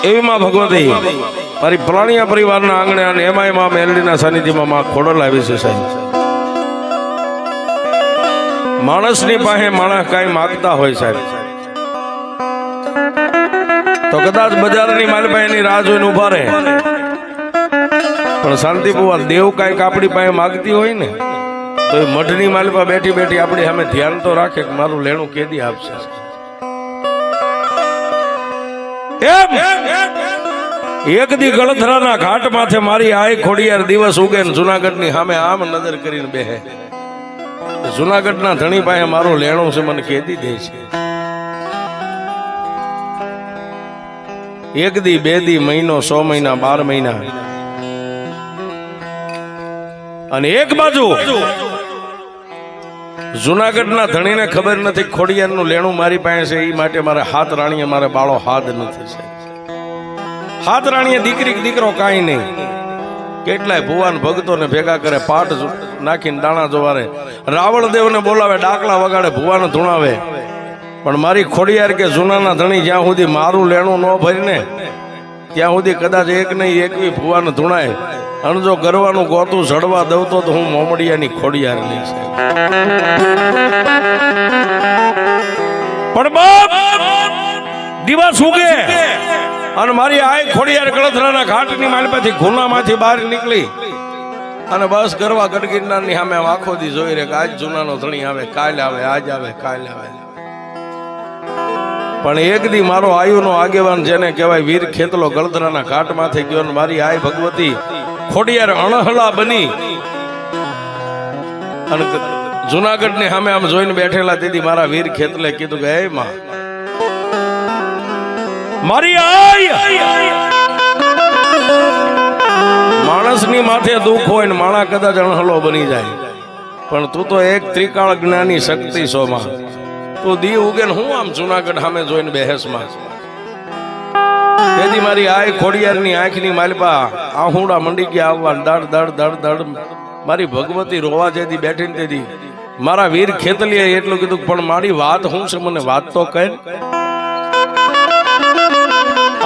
એવી માં ભગવતી મારી પ્રાણીયા પરિવારના આંગણે અને એમાં માં મેલડીના સાનિધ્યમાં માં ખોડલ આવી છે સાહેબ. માણસની પાસે માણસ કાંઈ માગતા હોય સાહેબ તો કદાચ બજારની માલપાઈ એની રાહ જોઈને ઉભા રહે, પણ શાંતિપૂર્વક દેવ કાંઈક આપણી પાસે માગતી હોય ને તો એ મઢની માલપા બેઠી બેઠી આપણી સામે ધ્યાન તો રાખે કે મારું લેણું કેદી આપશે. એક દી ગળધરાના ઘાટ માથે મારી આય ખોડિયાર દિવસ ઉગે ને જુનાગઢની સામે આમ નજર કરીને બેહે, જુનાગઢના ધણી પાસે મારું લેણું છે મને કેદી દે છે. એક દી, બે દી, મહિનો, 100 મહિના, 12 મહિના, અને એક બાજુ જુનાગઢના ધણીને ખબર નથી ખોડિયારનું લેણું મારી પાસે છે, એ માટે મારે હાથ રાણીએ મારે બાળો હાથ નથી છે. હાથ રાણીએ દીકરી દીકરો કાંઈ નહીં, કેટલાય ભુવાન ભક્તોને ભેગા કરે, પાટ નાખીને દાણા જોવારે, રાવણ દેવને બોલાવે, ડાકલા વગાડે, ભુવાને ધૂણાવે, પણ મારી ખોડિયાર કે જૂનાના ધણી જ્યાં સુધી મારું લેણું ન ભરીને ત્યાં સુધી કદાચ એક નહીં એકવી ભુવાને ધૂણાય. અને જો ગરવાનું ગોતું જડવા દઉં તો હું મોમડિયાની ખોડિયાર લઈશ. પણ બાપ દિવસ ઉગે અને મારી આય ખોડિયાર ગળધરાના ઘાટની માલપાથી ખૂનામાંથી બહાર નીકળી અને બસ ગરવા ગઢગીરનારની સામે આખો દી જોઈ રે કે આજ જૂનાનો ધણી આવે, કાલ આવે, આજ આવે, કાલ આવે. પણ એક દી મારો આયુનો આગેવાન જેને કહેવાય વીર ખેતલો ગળધરાના ઘાટ માથે ગયો ને મારી આય ભગવતી ખોડિયાર અણહલા બની અને જુનાગઢની સામે આમ જોઈને બેઠેલા તેથી મારા વીર ખેતલે કીધું કે હે માં મારી આય, માણસની માથે દુઃખ હોય ને માણા કદાચ અણહલો બની જાય, પણ તું તો એક ત્રિકાળ જ્ઞાની શક્તિ છો માં. તું દી ઉગે ને હું આમ જુનાગઢ સામે જોઈને બેહેસમાં. તેથી મારી આય ખોડિયારની આંખની માલપા આહુડા મંડી ગયા આવવા, દડ દડ દડ દડ મારી ભગવતી રોવા જેથી બેઠી ને તેથી મારા વીર ખેતલીએ એટલું કીધું પણ મારી વાત શું છે મને વાત તો કહે.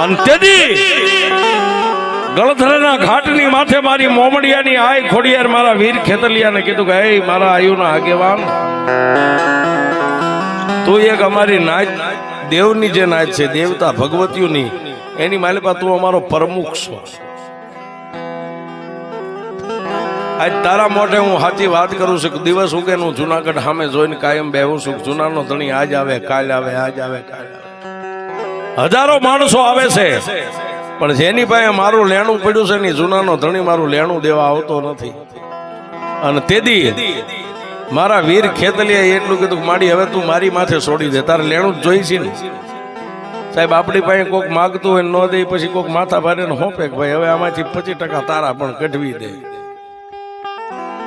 અને તેથી ગળધરાના ઘાટની માથે મારી મોમડિયાની આય ખોડિયાર મારા વીર ખેતલિયાને કીધું કે હે મારા આયુના આગેવાન, તું એક અમારી નાચ દેવની જે નાચ છે દેવતા ભગવતીઓની એની માલિપા તું અમારો પ્રમુખ છો. આજ તારા મોઢે હું સાચી વાત કરું છું કે દિવસ ઉગે હું જુનાગઢ સામે જોઈને કાયમ બેહું છું. જુનાનો ધણી આજ આવે, કાલ આવે, આજ આવે, કાલ આવે, હજારો માણસો આવે છે, પણ જેની પાસે મારું લેણું પડ્યું છે ને જુનાનો ધણી મારું લેણું દેવા આવતો નથી. અને તેદી મારા વીર ખેતલીએ એટલું કીધું કે માડી હવે તું મારી માથે છોડી દે, તારે લેણું જ જોઈ છે ને સાહેબ. આપણી પાસે કોઈક માગતું હોય ન દે પછી કોઈક માથા ભારે ને હોપે કે ભાઈ હવે આમાંથી 25% તારા પણ કઢવી દે.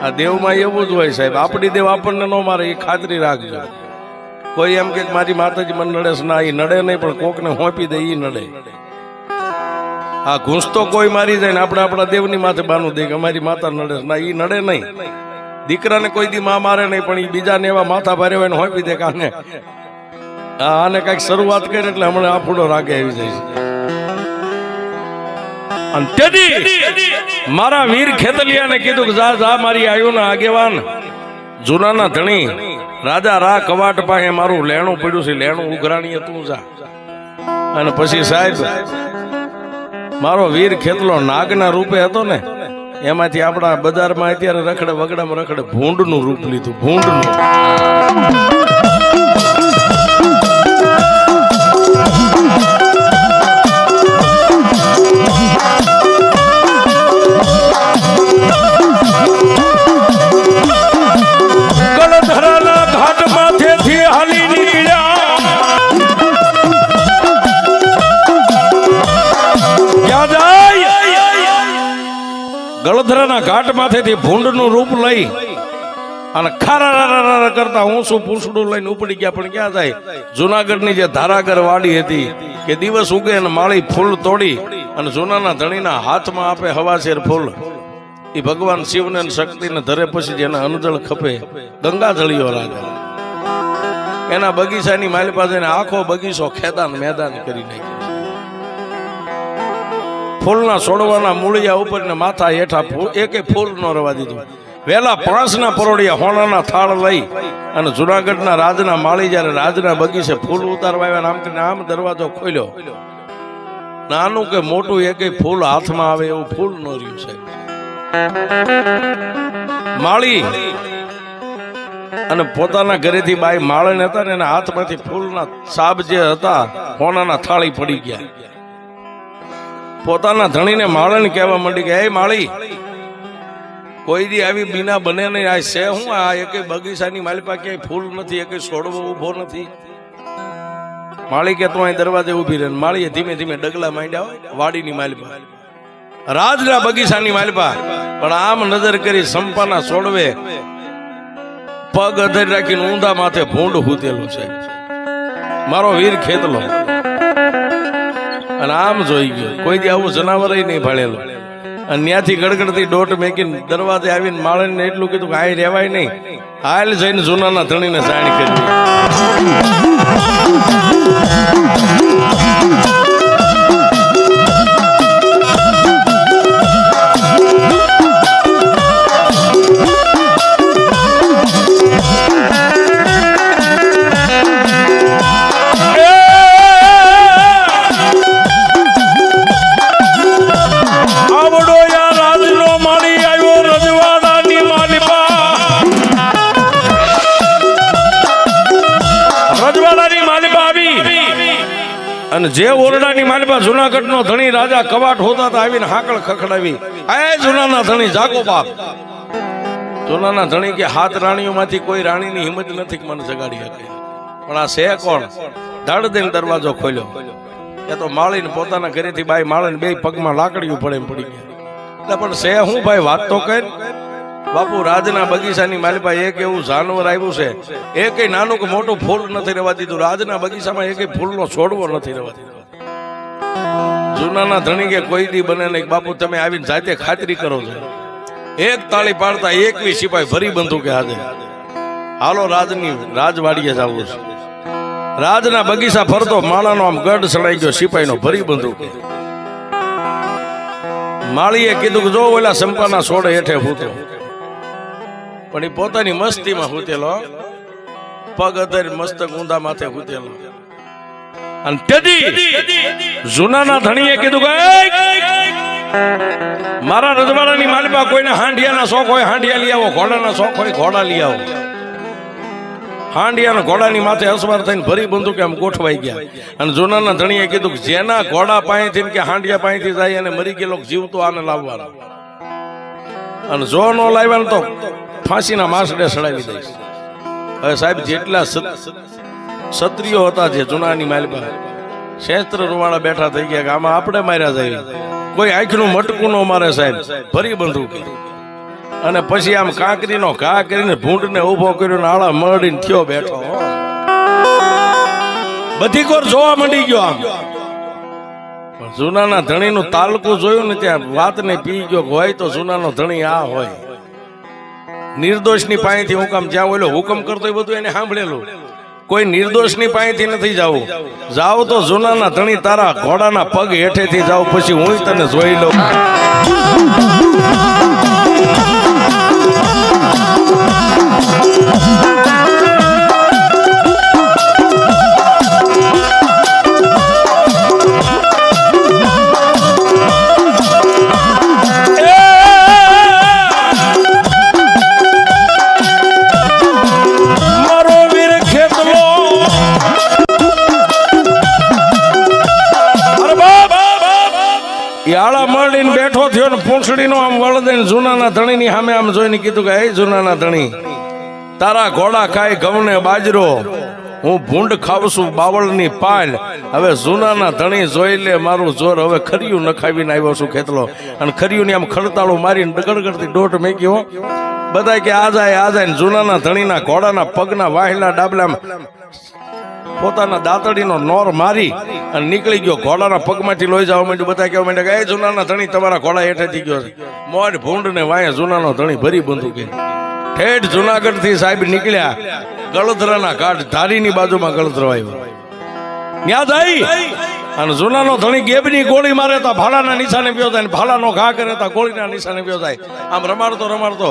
આ દેવમાં એવું જ હોય સાહેબ, આપણી દેવ આપણને ન મારે એ ખાતરી રાખજો. કોઈ એમ કે મારી માતાજી મને નડે ના, એ નડે નહીં, પણ કોકને હોપી દે એ નડે. આ ઘૂંસ તો કોઈ મારી જાય ને આપણે આપણા દેવની માથે બાનું દે કે અમારી માતા નડે ના, એ નડે નહીં. દીકરાને કોઈ દી માં મારે નહીં, પણ એ બીજાને એવા માથા ભારે હોય ને હોપી દે કે આને કઈક શરૂઆત કરે એટલે હમણાં આફુડો રાગે આવી જાય છે. અને તેથી મારા વીર ખેતલિયાને કીધું કે જા જા મારી આયુના આગેવાન જૂનાના ધણી રાજા રા કવાટ પાસે મારું લેણું પડ્યું છે, લેણું ઉઘરાણીએ તું જા. અને પછી સાહેબ મારો વીર ખેતલો નાગના રૂપે હતો ને એમાંથી આપણા બજારમાં અત્યારે રખડે વગડામાં રખડે ભૂંડનું રૂપ લીધું. ભૂંડનું ગળધરાના ઘાટ માથેથી ભૂંડનું રૂપ લઈ અને ખારા કરતા હું શું પૂછડું લઈને ઉપડી ગયા. પણ ક્યાં જાય? જુનાગઢની જે ધારાગર વાડી હતી કે દિવસ ઉગે અને માળી ફૂલ તોડી અને જૂનાના ધણીના હાથમાં આપે હવાશેર ફૂલ. એ ભગવાન શિવને શક્તિને ધરે પછી જેના અનજળ ખપે ગંગા જળિયો રાજા. એના બગીચાની માલી પાસે આખો બગીચો ખેદાન મેદાન કરી નાખ્યો. ફૂલના છોડવાના મૂળિયા ઉપર ને માથા હેઠા એકે ફૂલ ન રવા દીધું. વેલા 5 પરોડિયા હોનાના થાળ લઈ અને જુનાગઢના રાજના માળી જયારે રાજના બગીચે ફૂલ ઉતારવા આવ્યા, આમ કરીને આમ દરવાજો ખોલ્યો. નાનું કે મોટું એકે ફૂલ હાથમાં આવે એવું ફૂલ ન રહ્યું છે. માળી અને પોતાના ઘરેથી બાઈ માળન હતા ને એના હાથમાંથી ફૂલના સાબ જે હતા હોનાના થાળી પડી ગયા. પોતાના ધણીને માળન કહેવા માંડી કે હે માળી, કોઈ દી આવી બીના બને નહીં. આ છે હું આ એકે બગીચાની માલિપા ક્યાંય ફૂલ નથી, એકે છોડવો ઉભો નથી. માળી કે તું અહીં દરવાજે ઉભી રહે. માળીએ ધીમે ધીમે ડગલા માંડ્યા હોય વાડીની માલિપા, રાજના બગીચાની માલિપા. પણ આમ નજર કરી સંપાના છોડવે પગ અધર રાખીને ઊંધા માથે ભૂંડ હૂતેલું છે, મારો વીર ખેતલો. અને આમ જોઈ ગયો, કોઈ દી આવું જનાવર નહીં ભાળેલું. અને ત્યાંથી ગડગડતી દોટ મેકીને દરવાજે આવીને માળને એટલું કીધું કે આ રહેવાય નહીં, હાલ જઈને જૂનાના ધણીને જાણ કરી. અને જે ઓરડાની માલિપા જુનાગઢ નો ધણી રાજા કવાટ હોતા હતા આવીને હાકળ ખખડાવી, એ જુનાના ધણી જાગો બાપ. જુનાના ધણી કે 7 રાણીઓમાંથી કોઈ રાણીની હિંમત નથી કે મને જગાડી શકે. પણ આ છે કોણ? ધડ દઈને દરવાજો ખોલ્યો. એ તો માળીને પોતાના ઘરેથી બાઈ માળીને 2 પગમાં લાકડીઓ પડે એમ પડી ગયા. એટલે પણ છે હું ભાઈ, વાત તો કર બાપુ. રાજના બગીચાની માલિપા એક એવું જાનવર આવ્યું છે, એકેય નાનું કે મોટું ફૂલ નથી રહેવા દીધું. રાજના બગીચામાં એકેય ફૂલનો છોડવો નથી રહેવા દીધો. જૂનાના ધણી કે કોઈ દી બને નહીં. બાપુ તમે આવીને જાતે ખાતરી કરો છો. એક તાળી પાડતા 21 સિપાઈ ભરી બંદૂકે હાજર. હાલો રાજવાડીએ જવું છે. રાજના બગીચા ફરતો માળાનો આમ ગઢ સડાઈ ગયો સિપાહીનો ભરી બંદૂકે. માળીએ કીધું કે જો ઓલા સંપાના છોડે હેઠે હૂતો. પણ એ પોતાની મસ્તીમાં હૂતેલો, પગ અધર મસ્તક ઊંધા માથે હૂતેલો. અને તેથી જૂનાના ધણીએ કીધું કે મારા રજવાડાની માલિપા કોઈને હાંડિયાના શોખ હોય હાંડિયા લઈ આવો, ઘોડાના શોખ હોય ઘોડા લઈ આવો. હાંડિયા ઘોડાની માથે અસવાર થઈને ભરી બંદૂકે આમ ગોઠવાઈ ગયા. અને જૂનાના ધણીએ કીધું કે જેના ઘોડા પાસેથી કે હાંડિયા પાસેથી જાય અને મરી ગયેલો જીવ તો આને લાવવાનો, અને જો ન લાવ્યા ને તો ફાંસીના માસડે સડાવી દઈશ. હવે સાહેબ જેટલા ક્ષત્રિયો હતા જે જૂનાની માલિપા શસ્ત્ર રૂવાણા બેઠા થઈ ગયા કે આમાં આપણે માર્યા જાય, કોઈ આંખનું મટકું ન મારે સાહેબ, ભરી બંદૂકે. અને પછી આમ કાંકરીનો ઘા કરીને ભૂંડને ઉભો કર્યો ને આળા મરડીને થયો બેઠો. બધી કોર જોવા માંડી ગયો. આમ જૂનાના ધણીનું તાલકું જોયું ને ત્યાં વાત ને પી ગયો. હોય તો જૂનાનો ધણી આ હોય. નિર્દોષની પાસેથી હું કામ જ્યાં ઓલો હુકમ કરતો એ બધું એને સાંભળેલું. કોઈ નિર્દોષની પાસેથી નથી જવું. જાવ તો જૂનાના ધણી તારા ઘોડાના પગ હેઠેથી જાવ, પછી હું તને જોઈ લઉં. યાળા મળીને બેઠો થયો ને પૂંછડીનો આમ વળ દઈને જૂનાના ધણીની સામે આમ જોઈને કીધું કે હે જૂનાના ધણી, તારા ઘોડા ખાય ઘઉં ને બાજરો, હું ભૂંડ ખાવ છું બાવળની પાલ. હવે જૂનાના ધણી જોઈ લે મારું જોર. હવે ખરિયું નખાવીને આવ્યો છું ખેતલો. અને ખરિયું ની આમ ખડતાળું મારીને ગડગડતી દોટ મેક્યો. બધા કે આ જાય ને જૂનાના ધણીના ઘોડાના પગના વાહિલા ડાબલામાં પોતાના દાંતડીનો નોર મારી અને નીકળી ગયો. ઘોડાના પગમાંથી લોહી જવા માંડ્યું. બધા કહેવા માંડ્યા કે એ જૂનાના ધણી તમારા ઘોડા હેઠેથી ગયો છે. મોઢ ભૂંડ ને વાય જૂનાનો ધણી ભરી બંદૂકે ઠેઠ જુનાગઢ થી સાહેબ નીકળ્યા ગળધરાના ઘાટ ધારીની બાજુમાં ગળધરો આવ્યો ત્યાં જઈ અને જૂનાનો ધણી ગેબની ગોળી મારે તો ભાલાના નિશાને પીયો જાય, ભાલાનો ઘા કરે તો ગોળીના નિશાને પીયો જાય. આમ રમાડતો રમાડતો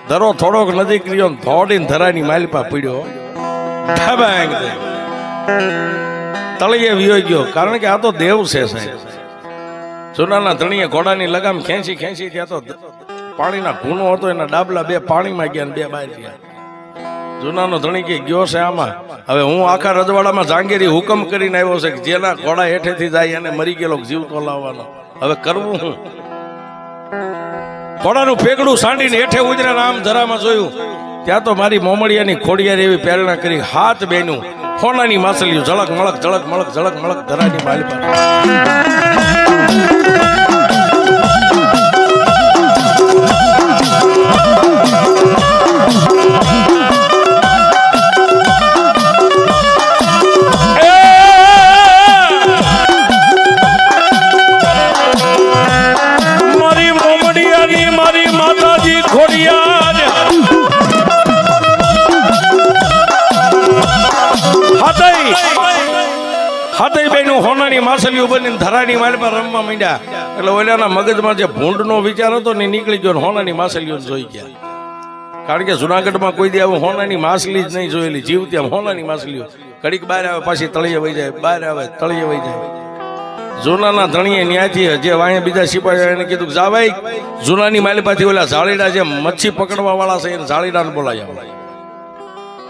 ધરો થોડોક નજીક રહ્યો, થોડીને ધરાની માલપા પીડ્યો, તળિયે વિયો ગયો. કારણ કે આ તો દેવ છે સાહેબ. જૂનાના ધણીએ ઘોડાની લગામ ખેંચી ખેંચી ત્યાં તો પાણીના ઘૂનો હતો, એના ડાબલા બે પાણીમાં ગયા ને બે બહાર ગયા. જૂનાનો ધણી કે ગયો છે આમાં. હવે હું આખા રજવાડામાં જાંગીરી હુકમ કરીને આવ્યો છે કે જેના ઘોડા હેઠેથી જાય એને મરી ગયેલો જીવતો લાવવાનો. હવે કરવું હું? ઘોડાનું ફેકડું સાંડીને હેઠે ઉતર્યા, આમ ધરામાં જોયું ત્યાં તો મારી મોમડિયાની ખોડિયાર એવી પ્રેરણા કરી, હાથ બેનું સોનાની માછલીઓ ઝળક મળક ઝળક મળક ઝળક મળક ધરાની માલપા. મારી મોમડિયાની મારી માતાજી ખોડિયાર હાથે બેનું હોનાની માછલીઓ બનીને ધરાની માલપા રમવા માંડ્યા. એટલે ઓલાના મગજમાં જે ભૂંડનો વિચાર હતો ને નીકળી ગયો, હોનાની માછલીઓ જોઈ ગયા. કારણ કે જુનાગઢમાં કોઈ દી આવું હોનાની માછલી જ નહીં જોયેલી, જીવતી આમ હોનાની માછલીઓ. ઘડીક બહાર આવે પાછી તળિયે વહી જાય, બહાર આવે તળિયે વહી જાય. જૂનાના ધણીએ ન્યાયથી જે વાંહે બીજા સિપાહીઓ એને કીધું કે જા ભાઈ, જૂનાની માલપાથી ઓલા ઝાડીડા જે મચ્છી પકડવા વાળા છે એને ઝાડીડાને બોલાવ્યા.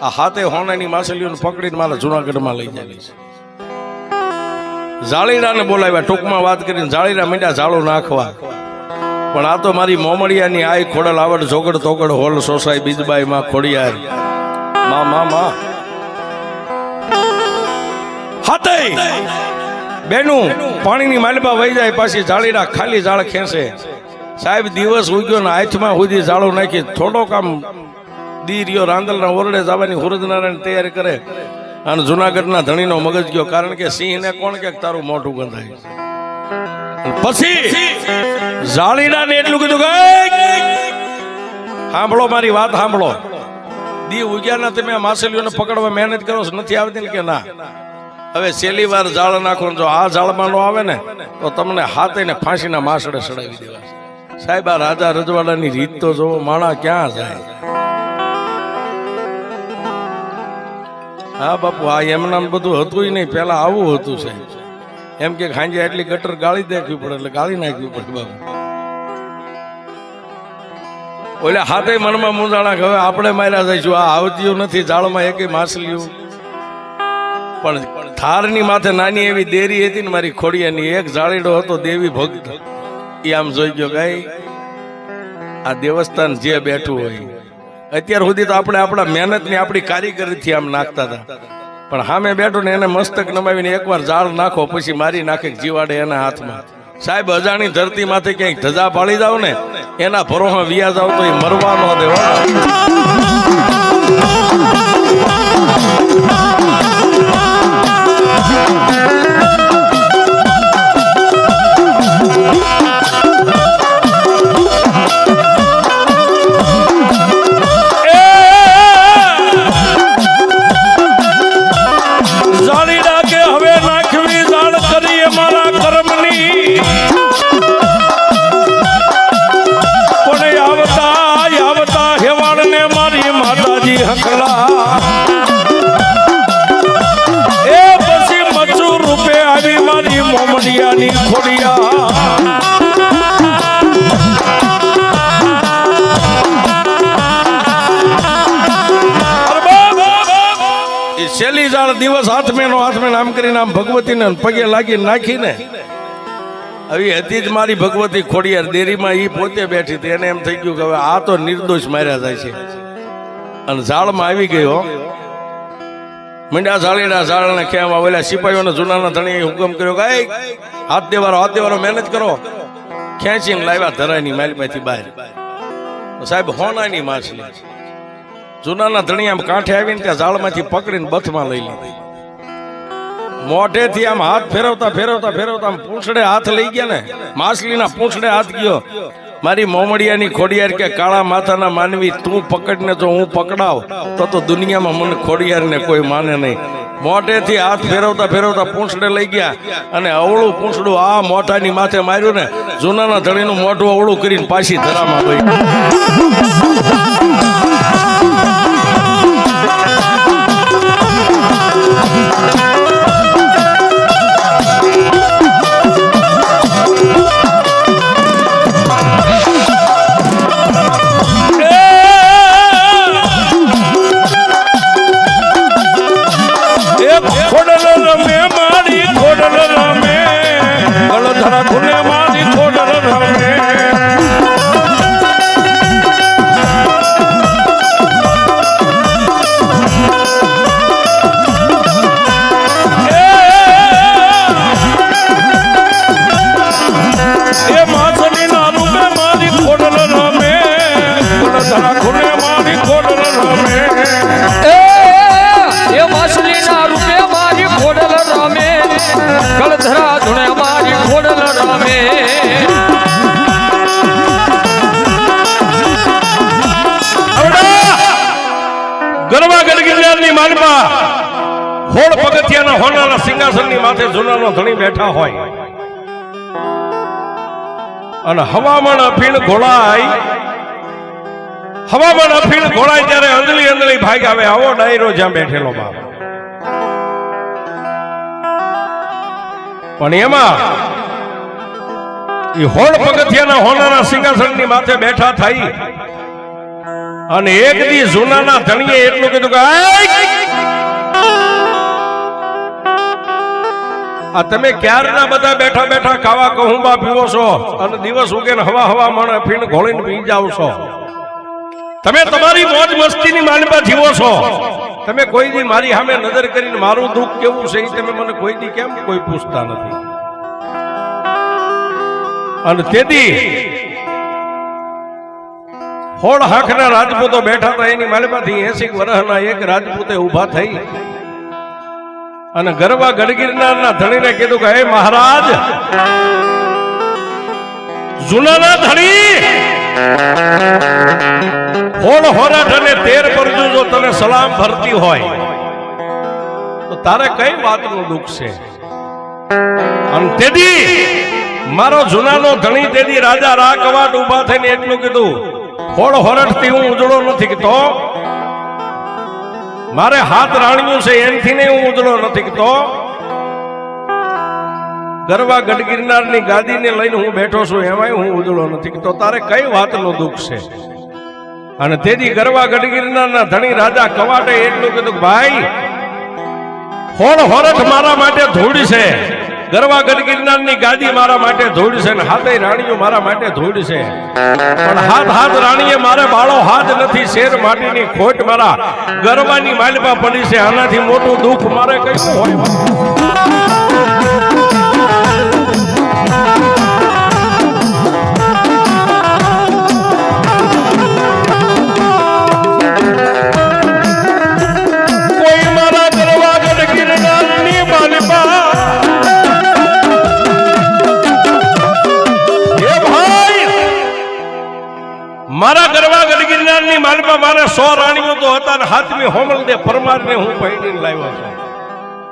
આ હાથે હોનાની માછલીઓને પકડીને મારા જુનાગઢમાં લઈ જાય છે. ઝાડીડાને બોલાવ્યા, ટૂંકમાં વાત કરીને ઝાડીડા મીંડા ઝાડો નાખવા. પણ આ તો મારી મોમડિયાની આઈ ખોડલ આવડ જોગડ તોગડ હોલ સોસાઈ બીજબાઈ માં ખોડિયાર માં માં માં હાથે બેનું પાણીની માલપા વહી જાય, પાછી ઝાડીડા ખાલી ઝાડ ખેંચે. સાહેબ દિવસ ઉગ્યો ને હાથમાં સુધી ઝાડો નાખી થોડોક આમ દીરીઓ રાંદલના ઓરડે જવાની હુરદનારાયણ તૈયારી કરે. અને જુનાગઢના ધણીનો મગજ ગયો, કારણ કે સિંહને કોણ કે તારું મોઢું ગંધાય. પછી ઝાડીડાને એટલું કીધું કે સાંભળો મારી વાત સાંભળો, દી ઉગ્યાના તમે માછલીઓને પકડવા મહેનત કરો છો, નથી આવતી કે ના? હવે છેલ્લી વાર ઝાડ નાખો, જો આ ઝાડમાં નો આવે ને તો તમને હાથે ને ફાંસીના માસડે સડાવી દેવા. સાહેબ આ રાજા રજવાડાની રીત તો જોવો, માણા ક્યાં જાય. હા બાપુ, આ એમના બધું હતું નહીં, પેલા આવું હતું સાહેબ. એમ કે ખાંજે એટલી ગટર ગાળી નાખવી પડે એટલે ગાળી નાખવી પડે બાપુ. ઓલે હાથે મનમાં મૂંઝાણા કે હવે આપણે માર્યા જઈશું, આ આવતીઓ નથી ઝાડમાં એકે માછલીઓ. પણ થારની માથે નાની એવી દેરી હતી ને મારી ખોડિયાની, એક ઝાડીડો હતો દેવી ભક્ત. એ આમ જોઈ ગયો કે આ દેવસ્થાન જે બેઠું હોય. અત્યાર સુધી તો આપણે આપણા મહેનતની આપણી કારીગરીથી આમ નાખતા હતા, પણ સામે બેઠો ને એને મસ્તક નમાવીને એકવાર ઝાડ નાખો પછી મારી નાખે જીવાડે એના હાથમાં. સાહેબ અજાણી ધરતી માંથી ક્યાંક ધજા પાડી જાવ ને એના ભરોહા વિયા જાવ તો એ મરવા ન દેવા. મોમડિયાની ખોડિયા છેલ્લી જાણ દિવસ હાથમેનો આમ કરીને આમ ભગવતીને પગે લાગી નાખીને આવી હતી જ મારી ભગવતી ખોડિયાર દેરીમાં ઈ પોતે બેઠી હતી. એને એમ થઈ ગયું કે હવે આ તો નિર્દોષ માર્યા જાય છે. અને ઝાડમાં આવી ગયો, મીંડા ઝાડીડા ઝાડને ખેવા. ઓલા સિપાહીઓને જૂનાના ધણીએ હુકમ કર્યો કે હાથ દેવારો મહેનત કરો. ખેંચીને લાવ્યા ધરાની માલપાથી બહાર. સાહેબ હોનાની માછલી. જૂનાના ધણી આમ કાંઠે આવીને ત્યાં ઝાડમાંથી પકડીને બથમાં લઈ લીધી. મોઢેથી આમ હાથ ફેરવતા આમ પૂંછડે હાથ લઈ ગયા ને, માછલીના પૂંછડે હાથ ગયો મારી મોમડિયાની ખોડિયાર કે કાળા માથાના માનવી તું પકડને જો હું પકડાવ તો દુનિયામાં મને ખોડિયારને કોઈ માને નહીં. મોઢેથી હાથ ફેરવતા ફેરવતા પૂંછડે લઈ ગયા અને અવળું પૂંછડું આ મોઢાની માથે માર્યું ને જૂનાના ધણીનું મોઢું અવળું કરીને પાછી ધરામાં ગઈ. હોળ પગથિયાના હોનાના સિંહાસનની માથે જૂનાનો ધણી બેઠા હોય અને હવામાન અફીણ ઘોળાય ત્યારે અંજલી અંજલી ભાગ આવે આવો ડાયરો જ્યાં બેઠેલો બાપ. પણ એમાં એ હોળ પગથિયાના હોનાના સિંહાસનની માથે બેઠા થઈ અને એક દી જૂનાના ધણીએ એટલું કીધું કે આ તમે ક્યારના બધા બેઠા બેઠા ખાવા કહુંબા પીવો છો અને દિવસ ઉગે ને હવા મણ અફીણ ઘોળીને પી જાવ છો. તમે તમારી મોજ મસ્તીની માલપા જીવો છો. તમે કોઈ દી મારી સામે નજર કરીને મારું દુઃખ કેવું છે એ તમે મને કોઈ દી કેમ કોઈ પૂછતા નથી. અને તેથી હોળ હાંખના રાજપૂતો બેઠા હતા એની માલપાથી 80 વર્ષના એક રાજપૂતે ઉભા થઈ અને ગરવા ગઢગીરનારના ધણીને કીધું કે હે મહારાજ, જૂનાના ધણી હોળ હોરાઠ અને 13 પરજુ જો તને સલામ ભરતી હોય તો તારે કઈ વાતનું દુઃખ છે? અને તેથી મારો જૂનાનો ધણી તેથી રાજા રા કવાટ ઉભા થઈને એટલું કીધું, હોળ હોરઠથી હું ઉજળો નથી તો મારે હાથ રાણ્યું છે એનથી નહીં હું ઉજળો નથી તો ગરવા ગઢગીરનારની ગાદીને લઈને હું બેઠો છું એમાંય હું ઉજળો નથી તો તારે કઈ વાતનું દુઃખ છે? અને તેથી ગરવા ગઢગીરનારના ધણી રાજા કવાટે એટલું કીધું, ભાઈ હોળ હોરઠ મારા માટે ધૂળ છે, ગરવા ગઢગીરનારની ગાદી મારા માટે ધૂળ છે ને હાથે રાણીઓ મારા માટે ધૂળ છે. પણ હાથ રાણીએ મારે બાળો હાથ નથી, શેર માટીની ખોટ મારા ગરવાની માલપા પડી છે. આનાથી મોટું દુઃખ મારે કયું હોય? કોઈ મારા ગરવા ગઢગીરનારની માલપા મારા ગરવા ગઢગીરનારની માલપા મારે 100 રાણીઓ તો હતા ને હાથમી હોમલદે પરમારને હું પૈણીને લાવ્યો છું.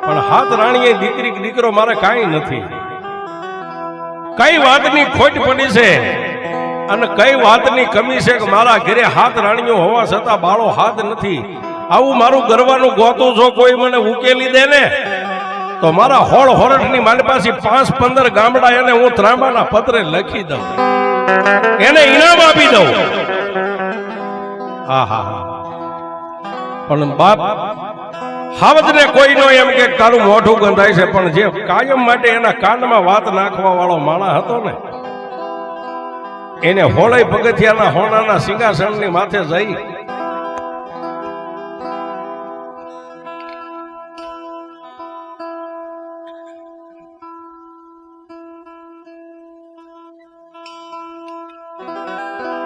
પણ હાથ રાણીએ દીકરી દીકરો મારે કાંઈ નથી. કઈ વાતની ખોટ પડી છે અને કઈ વાતની કમી છે કે મારા ઘરે હાથ રાણીઓ હોવા છતાં બાળો હાથ નથી? આવું મારું ગરવાનું ગોતું જો કોઈ મને ઉકેલી દે ને તો મારા હોળ હોરઠની માલપાસી 5-15 ગામડા એને હું ત્રાંબાના પત્રે લખી દઉં, એને ઇનામ આપી દઉં. પણ બાપ હાવજને કોઈ નો એમ કે તારું મોઢું ગંધાય છે, પણ જે કાયમ માટે એના કાનમાં વાત નાખવા વાળો માણસ હતો ને એને હોળઈ પગથિયાના હોનાના સિંહાસનની માથે જઈ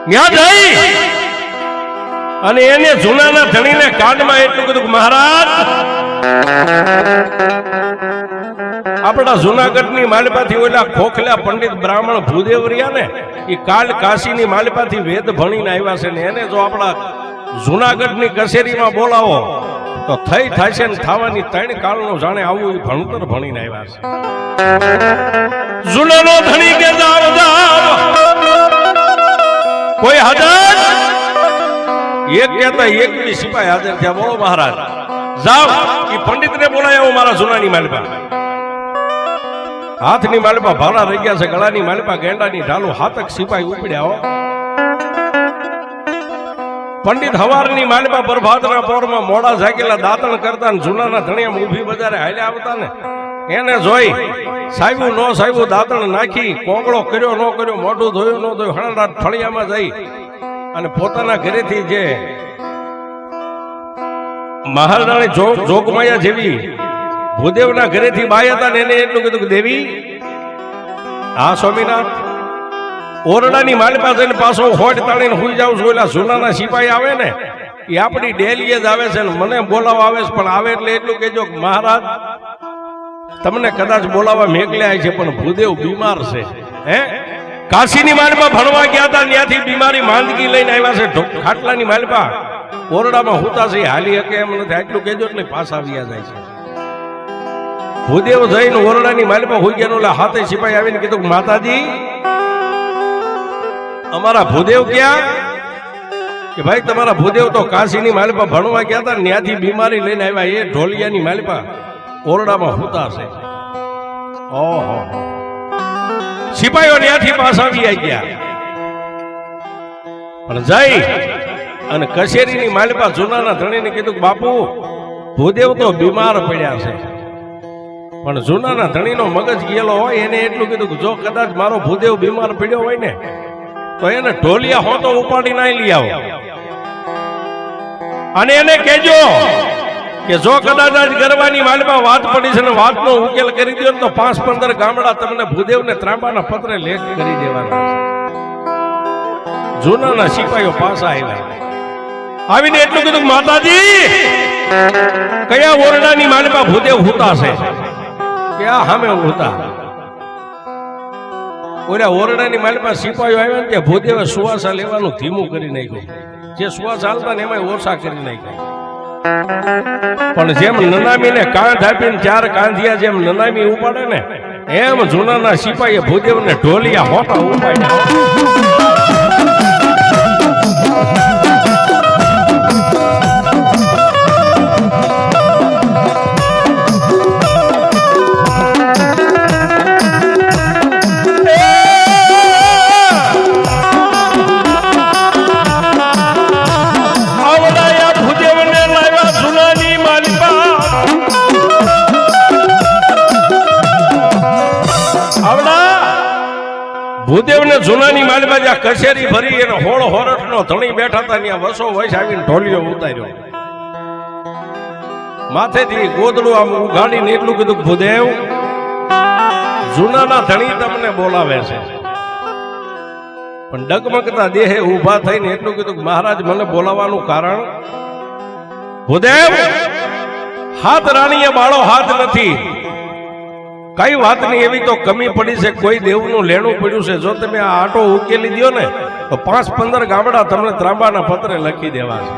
ત્યાં જઈ અને એને જૂનાના ધણીને કાનમાં એટલું કીધું, મહારાજ આપણા જુનાગઢની માલિપાથી ઓલા ખોખલા પંડિત બ્રાહ્મણ ભૂદેવરિયા ને એ કાલ કાશીની માલિપાથી વેદ ભણીને આવ્યા છે ને એને જો આપણા જુનાગઢની કચેરીમાં બોલાવો તો થઈ થશે ને થવાની ત્રણ કાળનું જાણે આવું એ ભણતર ભણીને આવ્યા છે. જુનાનો ધણી કે જાવ જાવ કોઈ હાજર એક કહેતા એકવી સિપાઈ હાજર થયા. બોલો મહારાજ જાવ એ પંડિત ને બોલાયો મારા જુનાની માલિપા. હાથની માલિપા ભાલા રહી ગયા છે, ગળાની માલિપા ગેંડાની ઢાલું હાથક સિપાઈ ઉપડ્યા. પંડિત હવારની માલિપા પ્રભાતના પોરમાં મોડા જાગેલા દાંતણ કરતા ને જુનાના ધણિયા ઊભી બજારે હાલ્યા આવતા ને એને જોઈ સાહેબું નો સાહેબું દાંતણ નાખી કોંગળો કર્યો નો કર્યો મોઢું ધોયું નો ધોયું હળડા ફળિયામાં જઈ અને પોતાના ઘરેથી જે મહારાણી જોગમાયા જેવી ભૂદેવના ઘરેથી બાઈ હતા ને એને એટલું કીધું કે દેવી હા સ્વામિનાથ ઓરડાની માલિપા જઈને પાછો હોટ તાણીને હુઈ જાઉં છું. એટલે જૂનાના સિપાઈ આવે ને એ આપણી ડેલીએ જ આવે છે ને મને બોલાવવા આવે છે, પણ આવે એટલે એટલું કહેજો કે મહારાજ તમને કદાચ બોલાવવા મેકલ્યા છે પણ ભૂદેવ બીમાર છે. હે કાશીની માલિપા ભણવા ગયા હતા ત્યાંથી બીમારી માંદગી લઈને આવ્યા છે. ખાટલાની માલિપા ઓરડામાં હુતા છે હાલી હકે એમ નથી, આટલું કહેજો એટલે પાછા આવ્યા જાય છે. ભૂદેવ જઈને ઓરડાની માલિપા હોઈ ગયા એટલે હાથે સિપાઈ આવીને કીધું માતાજી અમારા ભૂદેવ ક્યાં? કે ભાઈ તમારા ભૂદેવ તો કાશીની માલિપા ભણવા ગયા હતા ત્યાંથી બીમારી લઈને આવ્યા એ ઢોલિયાની માલિપા ઓરડામાં હુતા છે. ઓહો સિપાહીઓ ત્યાંથી પાછા આવી ગયા પણ જઈ અને કચેરીની માલિપા જૂનાના ધણીને કીધું કે બાપુ ભૂદેવ તો બીમાર પડ્યા છે. પણ જૂનાના ધણીનો મગજ ગયેલો હોય એને એટલું કીધું કે જો કદાચ મારો ભૂદેવ બીમાર પડ્યો હોય ને તો એને ઢોલિયા હો તો ઉપાડી ના લઈ આવો અને એને કહેજો કે જો કદાચ આજ ગરવાની માલિપા વાત પડી છે ને વાતનો ઉકેલ કરી દો તો 5-15 ગામડા તમને ભૂદેવને ત્રાંબાના પત્રે લેખ કરી દેવાના. જૂનાના સિપાહીઓ પાછા આવ્યા આવીને એટલું કીધું માતાજી કયા ઓરડાની માલિપા ભૂદેવ હુતા છે? કે આ સામે હુતા. ઓલા ઓરડાની માલિપા સિપાહીઓ આવ્યા ને ભૂદેવે સુવાસા લેવાનું ધીમું કરી નાખ્યું. જે સુવાસા હાલતા ને એમાં ઓછા કરી નાખ્યા. પણ જેમ નનામીને કાંધ આપીને 4 કાંધિયા જેમ નનામી ઉપાડે ને એમ જૂનાના સિપાહીએ ભૂદેવને ઢોલિયા હોટા ઉપાડ્યા. ભૂદેવને જૂનાની માલિપા જ્યાં કચેરી ભરી એને હોળ હોરઠનો ધણી બેઠા હતા ત્યાં વસો વૈશ આવીને ઢોલિયો ઉતાર્યો. માથેથી ગોદડું આમ ઉઘાડીને એટલું કીધું ભૂદેવ જૂનાના ધણી તમને બોલાવે છે. પણ ડગમગતા દેહે ઊભા થઈને એટલું કીધું કે મહારાજ મને બોલાવવાનું કારણ? ભૂદેવ હાથ રાણીએ બાળો હાથ નથી. કઈ વાતની એવી તો કમી પડી છે, કોઈ દેવનું લેણું પડ્યું છે. જો તમે આ આટો ઉકેલી દો ને તો 5-15 ગામડા તમને ત્રાંબાના પત્રે લખી દેવા છે.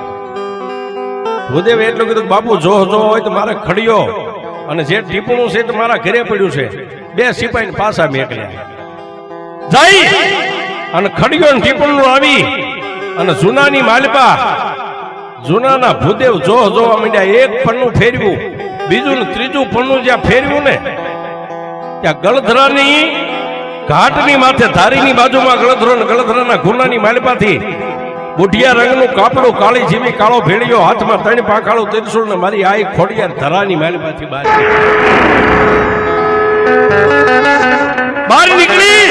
ભૂદેવ એટલું કીધું બાપુ જો હોય તો મારે ખડિયો અને જે ટીપણું છે તો મારા ઘરે પડ્યું છે. 2 સિપાહીને પાછા મેકલ્યા જઈ અને ખડિયો ને ટીપણું આવી અને જૂનાની માલિપા જૂનાના ભૂદેવ જોવા માંડ્યા. એક પન્નું ફેરવ્યું, બીજું ને ત્રીજું પન્નું જ્યાં ફેરવ્યું ને ત્યાં ગળધરાની ઘાટની માથે ધારીની બાજુમાં ગળધરો ને ગળધરાના ગુનાની માલિપાથી બુઢિયા રંગનું કાપડું કાળી જીવી કાળો ભેળિયો હાથમાં 3 પાંખાળું ત્રિશુળ ને મારી આઈ ખોડિયાર ધરાની માલિપાથી બહાર નીકળી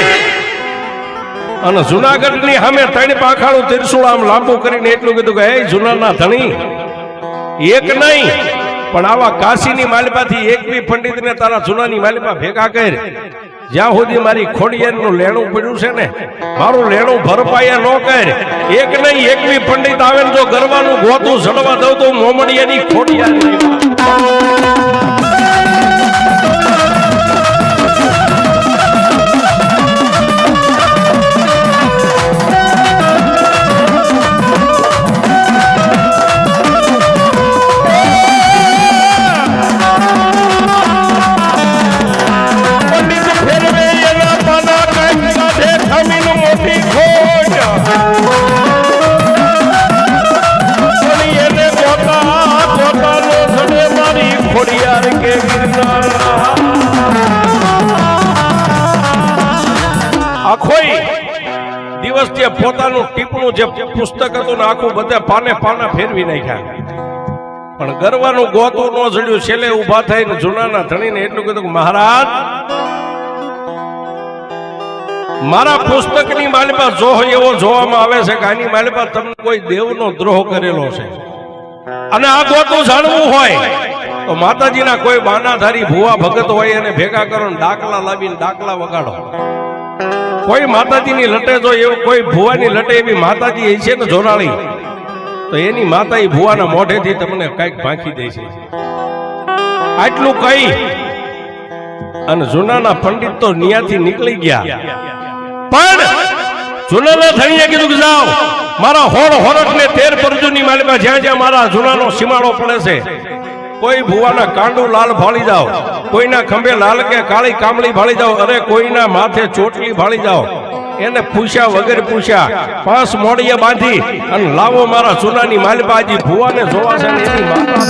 અને જુનાગઢની સામે 3 પાંખાળું ત્રિશુળ આમ લાંબુ કરીને એટલું કીધું કે હે જુનાના ધણી એક નહીં પણ આવા કાશીની માલિપાથી એક બી પંડિતને તારા જૂનાની માલિપા ભેગા કર. જ્યાં સુધી મારી ખોડિયારનું લેણું પડ્યું છે ને મારું લેણું ભરપાયા ન કર. એક નહીં એક બી પંડિત આવે ને જો ગરવાનું ગોતું સડવા દઉં તો મોમડિયાની ખોડિયાર આખોય દિવસ જે પોતાનું ટીપણું જે પુસ્તક હતું ને આખું બધે પાને પાના ફેરવી નાખ્યા, પણ ગરવાનું ગોતું ન જડ્યું. છેલ્લે ઉભા થઈને જૂનાના ધણીને એટલું કીધું કે મહારાજ, મારા પુસ્તકની માલિપા જો એવો જોવામાં આવે છે કે આની માલિપા તમને કોઈ દેવનો દ્રોહ કરેલો છે, અને આ ગોતું જાણવું હોય તો માતાજીના કોઈ બાનાધારી ભુવા ભગત હોય એને ભેગા કરો ને ડાકલા લાવીને ડાકલા વગાડો. કોઈ માતાજીની લટે જો એવું કોઈ ભુવાની લટે એવી માતાજી છે ને જોરાળી, તો એની માતા એ ભુવાના મોઢેથી તમને કઈક ભાંખી દે છે. આટલું કઈ અને જૂનાના પંડિત તો નિયાથી નીકળી ગયા, પણ જૂનાના ધણીએ કીધું કે જાઓ મારા હોરઠ ને 13 પરજુની માલિકા જ્યાં જ્યાં મારા જૂનાનો સીમાડો પડે છે, કોઈ ભુવાના કાંડુ લાલ ભાળી જાઓ, કોઈના ખંભે લાલ કે કાળી કામળી ભાળી જાઓ, અરે કોઈના માથે ચોટલી ભાળી જાઓ. એને પૂછ્યા વગર પૂછ્યા 5 મોડિયા બાંધી અને લાવો મારા જૂનાની માલિકાજી ભુવાને જોવા છે ને એની માતા